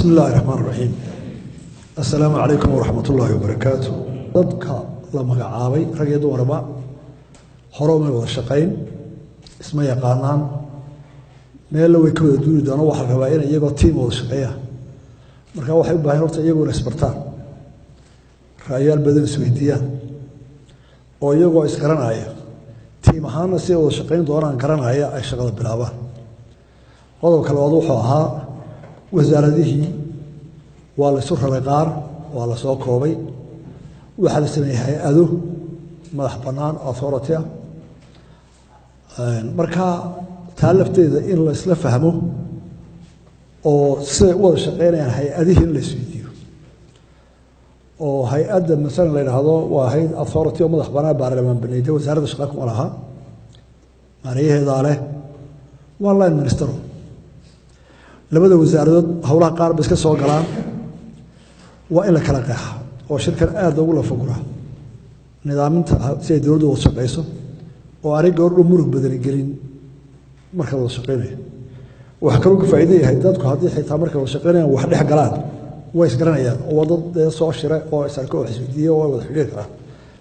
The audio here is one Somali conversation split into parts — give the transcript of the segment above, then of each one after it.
بسم الله الرحمن الرحيم السلام عليكم ورحمة الله وبركاته dadka la magacaabay rag iyo dumarba hore uma wada shaqayn isma yaqaanaan meel way ka wada duuli doona waxa rabaa in iyagoo team wada shaqeeya marka waxay u baahan horta iyagoo isbartaan ra'ayaal badan isweydiiyaan oo iyagoo isgaranaya team ahaana si wada shaqayn doonaan garanaya ay shaqada bilaabaan qodobka labaad wuxuu ahaa wasaaradihii waa la isu raray qaar waa la soo koobay waxaa la sameeyey hay-ado madax bannaan authority ah marka taa lafteeda in la isla fahmo oo siday u wada shaqeynayaan hay-adihii in la isweydiiyo oo hay-adda masalan la yidhaahdo waa hay authority oo madax bannaan baarlamaan baneeyda wasaaradda shaqa kuma laha maarayaheedaa leh waa line ministero labada wasaaradood howlaha qaar ba iska soo galaan waa in la kala qeexa oo shirkan aad loogu la fogura nidaaminta si ay dowladdu wada shaqayso oo arrin gabadhu murug badani gelin marka wada shaqaynayo waxa kaloo ka faa'iido yahay dadku haddii xitaa marka wada shaqaynayaan wax dhex galaan way isgaranayaan oo wadada soo shiray oo isarko wax isweydiiyo oo wada xiriir karaan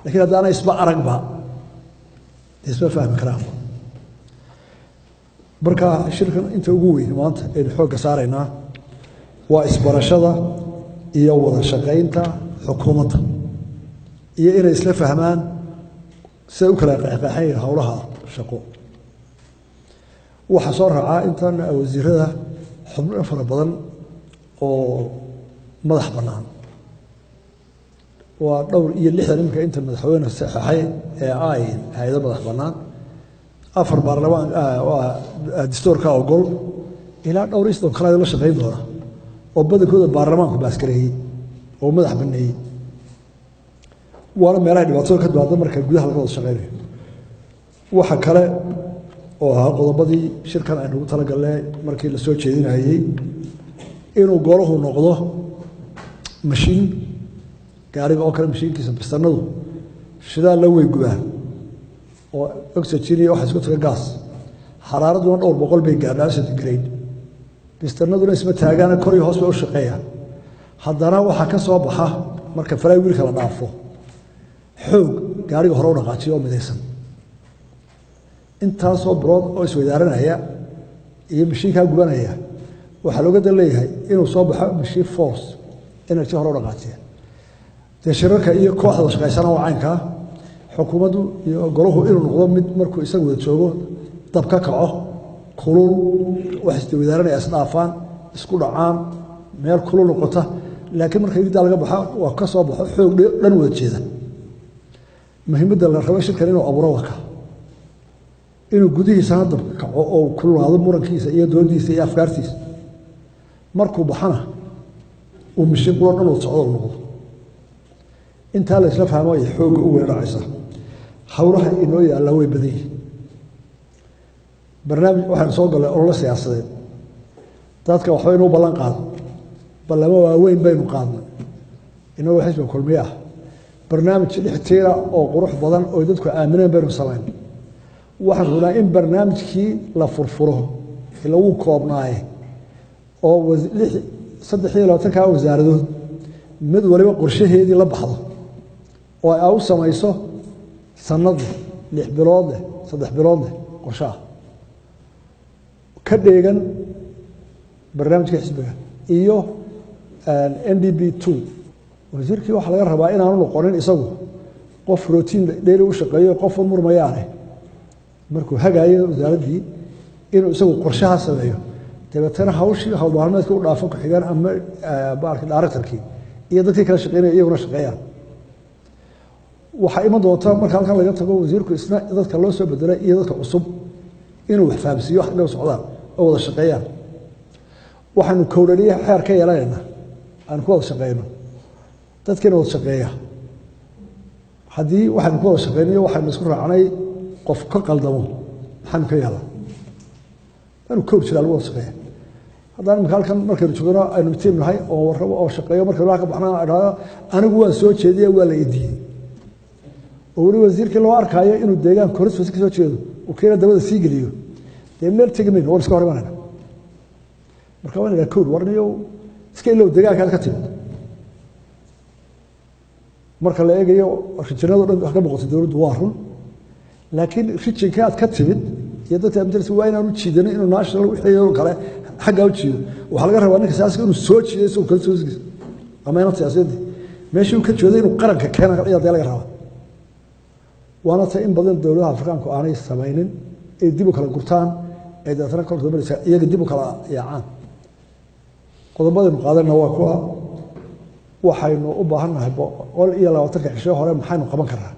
laakiin haddana isba aragba isba fahmi karaan marka shirkan inta ugu weyn maanta ee xoogga saaraynaa waa isbarashada iyo wada shaqaynta xukuumadda iyo inay isla fahmaan si ay u kala qeexqeexayeen howlaha shaqo waxaa soo raacaa intan wasiirada xubno fara badan oo madax bannaan waa dhowr iyo lixdan iminka inta madaxweyne saxeexay ee ay hay-ado madax bannaan afar baarlamaan waa dastuurka ogol ilaa dhowr iyo soddon kale la shaqayn doona oo badankooda baarlamaanku baaskareeyey oo madax banneeyey waana meelaha dhibaatada ka timaada marka gudaha laga wada shaqaynayo waxa kale oo ahaa qodobadii shirkan aynu ugu talagalnay markii la soo jeedinayey inuu golahu noqdo mashiin gaariga oo kale mashiinkiisa bistanadu shidaal la weygubaa oo oxygen iyo waxa isku taga gaas xaraaraduna dhowr boqol bay gaadhaa centigrade bistanaduna isma taagaan kor iyo hoos bay u shaqeeyaan haddana waxaa ka soo baxa marka falay wiilka la dhaafo xoog gaariga hore u dhaqaajiyo oo midaysan intaasoo birood oo isweydaaranaya iyo mashiinkaa gubanaya waxaa looga dan leeyahay inuu soo baxo mashiin force energy hore u dhaqaajiya dee shirarka iyo kooxda shaqaysana waa caynkaa xukuumaddu iyo golahu inuu noqdo mid markuu isagu wada joogo dab ka kaco kulul wax isweydaranaya isdhaafaan isku dhacaan meel kulul noqota laakiin marka higdaa laga baxa waa ka soo baxo xoog dhan wada jeeda muhiimadda la rabo shirkan inuu abuuro waka inuu gudihiisana dab ka kaco oo kululaado murankiisa iyo doodiisa iyo afkaartiisa markuu baxana uu mishin qulo dhan wada socdo noqdo intaa la isla fahmo ay xoogga u weeraraysa howlaha inoo yaalla way badan yihiin barnaamij waxaan soo galay olole siyaasadeed dadka waxba inuu ballan qaado ballamo waaweyn baynu qaadnay inagoo xisbiga kulmiye ah barnaamij dhextiira oo qurux badan oo dadku aamineen baynu samayn waxaan rabnaa in barnaamijkii la furfuro lagu koobnaaye oo 3 wasaaradood mid waliba qorshaheedii la baxdo oo ay u samayso sanad 6 bilood 3 bilood qorshaha ka dheegan barnaamijka xisbiga iyo NDP2 wasiirkii waxa laga rabaa inaanu noqonin isagu qof routine dheeri u shaqeeyo qof murmayaane markuu hagaayo wasaaradii inuu isagu qorshaha sameeyo dabeetana hawshii hawlmaalmeedka u dhaafo ku xigaan ama baarka directorkii iyo dadkii kala shaqeynaya iyaguna shaqeeyaan waxaa iman doonta marka halkan laga tago wasiirku isna dadka loo soo bedelay iyo dadka cusub inuu wax fahamsiiyo wax dhow socdaan oo wada shaqeeyaan waxaanu kowdhaliya xeer ka yeelanaynaa aan ku wada shaqeyno dadkeena wada shaqeeya haddii waxaanu ku wada shaqeynayo waxaanu isku raacnay qof ka qaldamo maxaanu ka yeelaa inuu kowd jiraa lagu wada shaqeeya haddaan imika halkan markaynu joogno aynu tiim nahay oo warrabo oo shaqeeyo markaynu ka baxnaan idhaahdo anigu waan soo jeediye waa la idiiyey oo weli wasiirkii loo arkaayo inuu deegaan koris ka soo jeedo uu keena dabada sii geliyo dee meel tegi mayno waan iska hor imanayna marka waan idhaha kowd warniyow iska ilow deegaankaad ka timid marka la eegayo rijinadu dhan wax ka boqotay dowladdu waa run laakiin rijinka aad ka timid iyo dadka amtirsi waa inaan u jiidanin inuu national wixii kale xagga u jiido waxa laga rabaa ninka siyaasiga inuu soo jiido soo kala soo sigiis ama inuu siyaasadii meeshii uu ka jeeday inuu qaranka keena ayaa laga rabaa waana ta in badan dowladaha Afrikaanku aanay samaynin ay dib u kala gurtaan ee dadka kala duwanaysa iyaga dib u kala yaacaan qodobada muqaadarna waa kuwa waxaynu u baahannahay boqol iyo 20 cisho hore maxaynu qaban karaa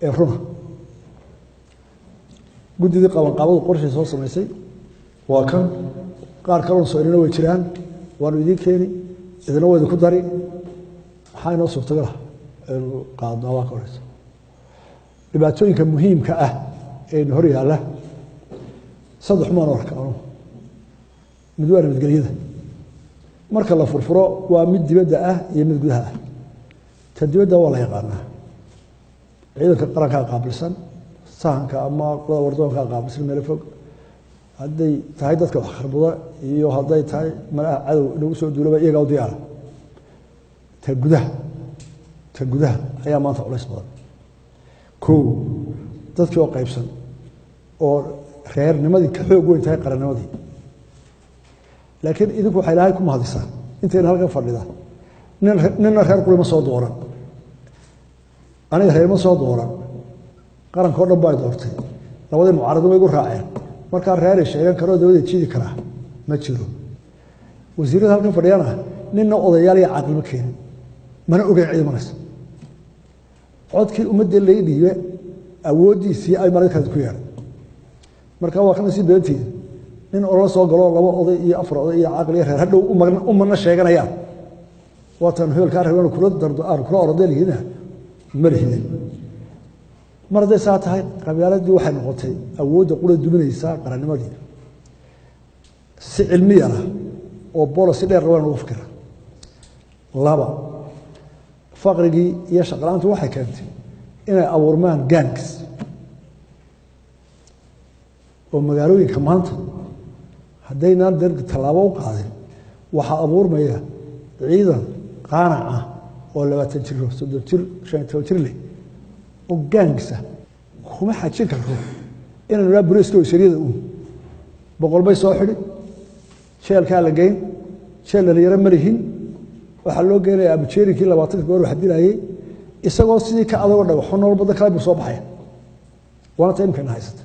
ee runa guddiga qabanqaabada qorshe soo sameysay waa kan qaar kale oo soo inoo way jiraan waanu idin keeni idina way ku dari maxaynu suurtagal qaadna waa qorayso dhibaatooyinka muhiimka ah ee hor yaala saddex maan arkaa mid waa nabadgelyada marka la furfuro waa mid dibadda ah iyo mid gudaha ah ta dibadda waa la yaqaanaa ciidanka qaranka qaabilsan sahanka ama wardoonka qaabilsan meel fog hadday tahay dadka wax kharbada iyo hadday tahay malaha cadow lagu soo duulaba iyaga u diyaar ta gudaha ayaa maanta culays badan koo dadkii oo qaybsan oo reernimadii ka xoog weyn tahay qarannimadii laakiin idinku waxay ilaahay ku mahadisaan intayna halkan fadhida ninna reer kulama soo dooran aniga reer ma soo dooran qaranka oo dhan baa doortay labadii mucaarado way igu raaceen markaa reer ay sheegan karo dawladda jiidi karaa ma jiro wasiirada halkan fadhiyana ninna odayaal iyo caaqil ma keenin mana ogeyn ciidamanaysa codkii ummadda la dhiibay awoodiisii ay maraykanka ku yeeray marka waa kana si beeltii nin oo la soo galo laba oday iyo afar oday iyo caaqil iyo reer hadhow u marna sheeganayaan waatan hoolka reebana kula dardo kula ordayna marhiin marday saatahay qabyaaladii waxay noqotay awoodda qura duminaysa qarannimadii si cilmi ah oo policy dheer waan ugu fikira laba faqrigii iyo shaqalaantu waxay keentay inay abuurmaan gangs oo magaalooyinka maanta haddaynaan dargi tallaabo u qaadin waxaa abuurmaya ciidan qaanac ah oo 20 jir 30 jir 50 jir leh oo gangsa kuma xajin karo inaan la buriska oo shariida boqol bay soo xidhi sheelka la geyn sheel la yara marihin waxa loo geeyay abujeerikii 20 goor wax dilayay isagoo sidii ka adag dhaw xunol badan kala soo baxay waana taym kan haysta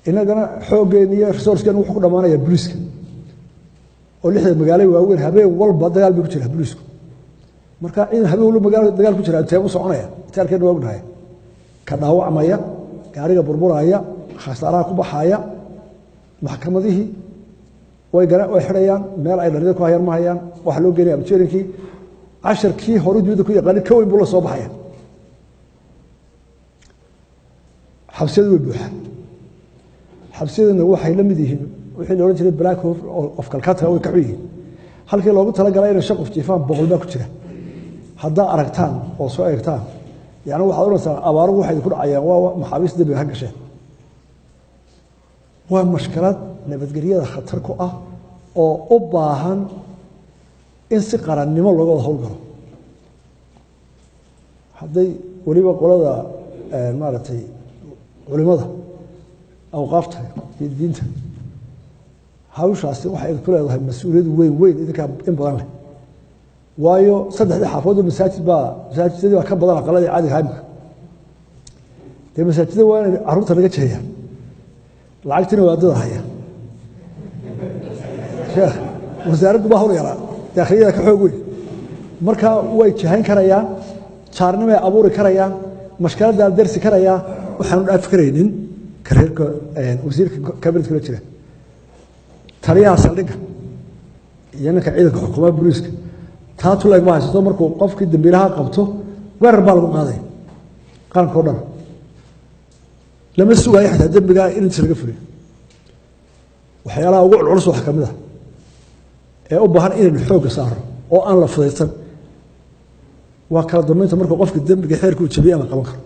inagana xoogeen iyo resource-kan wuxuu ku dhamaanaya buriska oo lixda magaalo waaweyn habeen walba dagaal ku jira burisku marka in habeen walba magaalo dagaal ku jira intee u soconaya taarkeen waa ognahay ka dhaawacmaya gaariga burburaya khasaaraha ku baxaya maxkamadihii way xirayaan meel ay dhallinyarada ku hayaan ma hayaan waxa loo geeyay abjeerinkii 10kii hore dibadda ku yaqaan ka weyn buu la soo baxaya xabsiyadu way buuxaan xabsiyaduna waxay la mid yihiin wixii la oran jiray black of Calcutta oo ka xigay halkii loogu talagalay in shaqo jiifaan boqol baa ku jira hadda aragtaan oo soo eegtaan yaani waxa oranaysaa abaaro waxay ku dhacayaan waa maxaabiis dib ha gasheen waa mushkilad nabadgelyada khatar ku ah oo u baahan in si qarannimo looga hawlgalo hadday waliba qolada maaragtay culimada awqaafta iyo diinta hawshaasi waxay ku leedahay mas'uuliyad weyn idinka in badan leh waayo saddexda xaafado masaajidada ka badan aqalada caadiga ah de masaajidada waa in carruurta laga jeeyaan lacagtina waa dad haya sheekh wasaaraddu baa hawlyara daakhliyada ka xoog weyn marka way jahayn karayaan jaarnimay abuuri karayaan mashkaladda darsi karayaan waxaanu dhaaf karaynin kareerka wasiirka kabinet kula jira taliyaha saldhigga iyo ninka ciidanka xukuumadda booliiska taatu leeg ma haysto markuu qofkii dambiilaha qabto weerar baa lagu qaaday qaranka oo dhan lama sugayo xitaa dambiga in inta laga fuliyo waxyaalaha ugu culus wax ka mid ah ee u baahan inaynu xoogga saaro oo aan la fudaysan waa kala dambeynta markuu qofka dambiga xeerka u jabiyo la qaban karo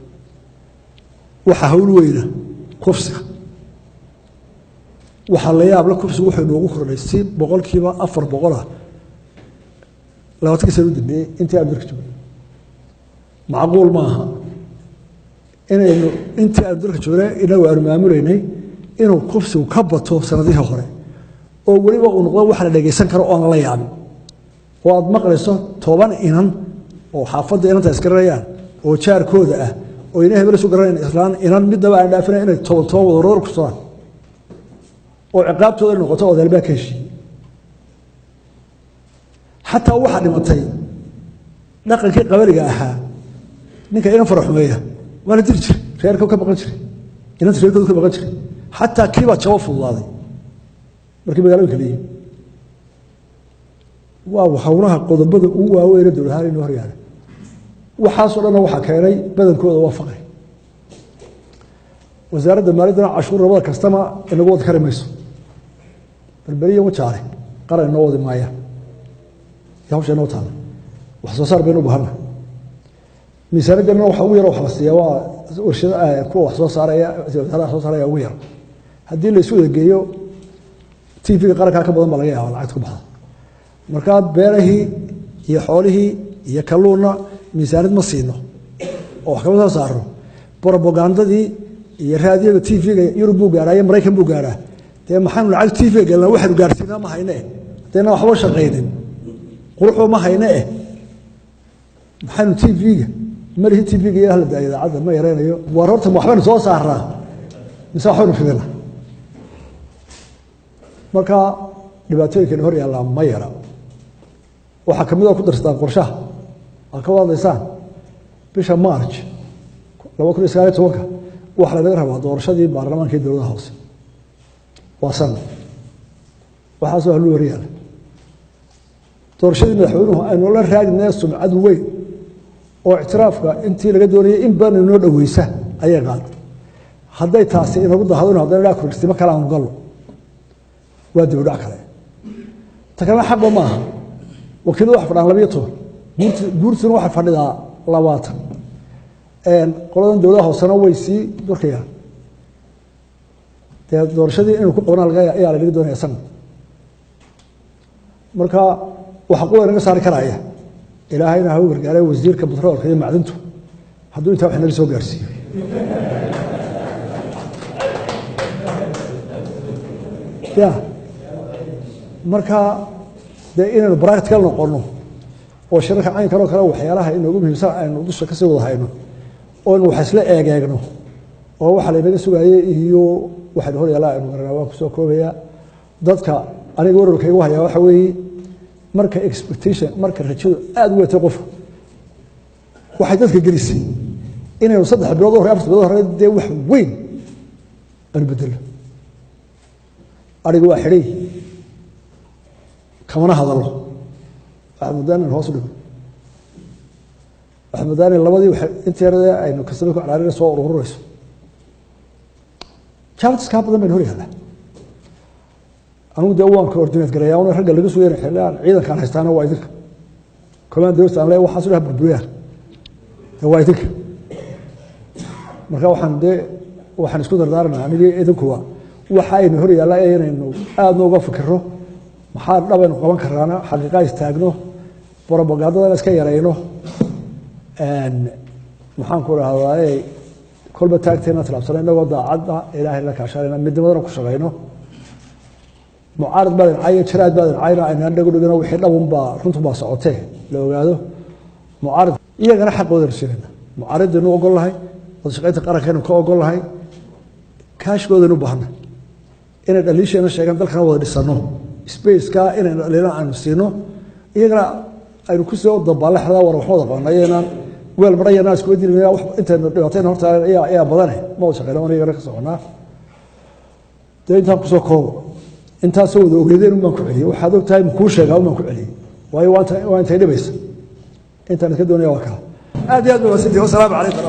waxa hawl weyna kufsiga waxaa la yaab la kursigu wuxuu noogu kordhay si boqolkiiba 400 labaatan sano dambeeyay intii aan dalka joogay macquul maaha inaynu intii aan dalka joognay inagu aan maamuleynay inuu kursigu ka bato sanadihii hore oo waliba uu noqdo wax la dhageysan karo oo aan la yaabin oo aad maqlayso 10 inan oo xaafadda inanta iskarayaan oo jaarkooda ah oo inay hebel soo garanayaan islaan inan midaba aan dhaafinayn inay wada roor ku soo oo ciqaabtooda noqoto oo dalba ka heshiiyay حتى واحد يمتي نقل كي قبلي أها نك إنا فرح مية ولا ترجع خيرك وكم قدر إنا ترجع وكم قدر حتى كيف تشوف الله ذي مركب قالوا كليه واو حورها قضب بدو هو يرد الهاري نهر يعني وحاصل أنا وحكيري بدل كذا وافقي وزارة المالية عشور ربع كاستما إنه قوة كرميسو البرية وشاري قرر إنه وضي مايا يهوش أنا وطن وحصار بينه وبهنا مثال جنة وحوير وحبسية وورشة كوا حصار يا حصار يا وير هدي اللي يسوي الجيو تي في قرك هكذا بدل ملاقيها ولا عتكم بها مركب بيره يحوله يكلونا مثال مصينه وحكمه صاروا بروباغندا دي يراديو تي في يوروب غارا يا مريكان بو غارا تي maxaan lacag tv galna waxa gaarsiina ma haynaa teena waxba shaqeeyeen quruxo ma haynaa maxaan tv-ga marihii tv-ga yahay la idaacada ma yareenayo war horta waxbaan soo saaraa mise waxaan fidina marka dhibaatooyinka hor yaala ma yara waxa kamid ah ku darstaan qorshaha aan ka wadaysaan bisha March 2019 waxa laga rabaa doorashadii baarlamaanka ee dowladda hoose وصل وحصل له ريال ترشد مدحونه أن والله راجل الناس سمعة وين واعترافك أنت اللي قدوري إن بان إنه دويسة أي قال هذا يتعسي إنه قد هذون هذا لا كل استماع كلام قالوا وادي وراك عليه تكلم حق ما وكل واحد فرنا لبيته جورت واحد فرنا لوات إن قلنا دولة هوسنا ويسي دوركيا doorashadii inuu ku qaban laga ayaa laga doonaya san marka waxa qodob naga saari karaya ilaahayna ha u gargaaray wasiirka batroolka iyo macdintu hadduu inta wax naga soo gaarsiiyo ya marka inaynu practical noqono oo shirka cayn karo kale waxyaalaha inoogu muhiimsan aynu dusha ka soo wada hayno oo inuu wax isla eegeegno oo waxa la inaga sugaayay iyo waxa hor yaala inuu garanayo ku soo koobaya dadka aniga wararkayga waxa waxa weeye marka expectation marka rajadu aad u weetay qof waxa dadka gelisay inay 3 bilood hore 4 bilood hore de wax weyn aan bedelo ariga waa xiray kamana hadalo waxaan hoos u dhigo waxaan labadii inta yarada aynu kasoo ku caraarina soo ururayso charles ka badan baan horiyaala anu dawaan coordinate gareeyaa oo ragga laga soo yeeray xillaan ciidankan haystaana waa idinka commandos aan leeyahay waxa soo dhaaf burburiyay waa idinka marka waxaan isku dardaarnaa aniga idinku waxa aynu horiyaala inaynu aad nooga fikirro maxaa dhabaynu qaban karaana xaqiiqo istaagno propagandada iska yareyno maxaan ku raahdaa كل بتاعتنا تلابسنا إنه وضع عضة إلهي لك عشان مدة مدرك وشغينه معارض بدل عين شراد بدل عين أن نقول لنا وحنا ومبا كنتم باصعته لو قالوا معارض إيه أنا حق قدر سيرنا معارض إنه أقول لهاي وشقيت قرا كانوا كأقول أقول لهاي كاش قدر نبهنا إن الليش أنا شيء كان دلخنا وضع السنو سبيس كا إن لنا عن سينو إيه أنا أنا كسر ضب على حدا وروح ضبنا إيه ويل مريا ناس كودي انت دباتين horta ayaa badan ma shaqeeyno aniga ka soconaa deynta ku soo koob inta soo wada ogeedeen uma ku celiyo waxa uu tahay ku sheegaa uma ku celiyo waayo waa inta dhibaysa inta ka doonaya waa ka aad iyo aad waa sidii salaam alaykum